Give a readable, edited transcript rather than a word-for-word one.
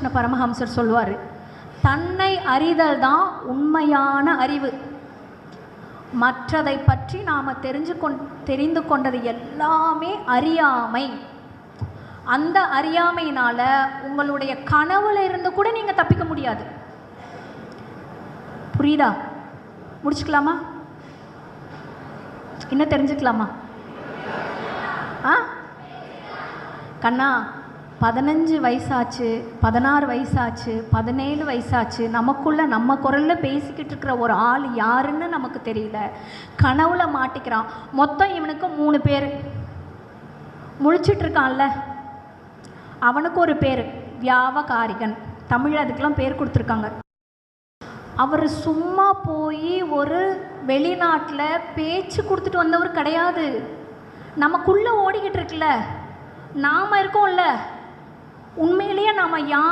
ராமகிருஷ்ண பரமஹம்சர் சொல்லுவார், தன்னை அறிதல் தான் உண்மையான அறிவு. மற்றதை பற்றி நாம் தெரிந்து கொண்டது எல்லாமே அறியாமை. அந்த அறியாமையினால் உங்களுடைய கனவுல இருந்து கூட நீங்கள் தப்பிக்க முடியாது. புரியுதா? முடிச்சுக்கலாமா? இன்னும் தெரிஞ்சுக்கலாமா? கண்ணா, 15 வயசாச்சு, 16 வயசாச்சு, 17 வயசாச்சு, நமக்குள்ள நம்ம குரலில் பேசிக்கிட்டு இருக்கிற ஒரு ஆள் யாருன்னு நமக்கு தெரியல. கனவுல மாட்டிக்கிறான். மொத்தம் இவனுக்கு 3 பேர். முழிச்சிட்டு இருக்கான்ல, அவனுக்கு ஒரு பேர் வியாவகாரிகன். தமிழ் அதுக்கெல்லாம் பேர் கொடுத்துருக்காங்க. அவர் சும்மா போய் ஒரு வெளிநாட்டில் பேச்சு கொடுத்துட்டு வந்தவர் கிடையாது. நமக்குள்ளே ஓடிக்கிட்டு இருக்குல்ல, நாம் இருக்கோம்ல, உண்மையிலேயே நாம் யார்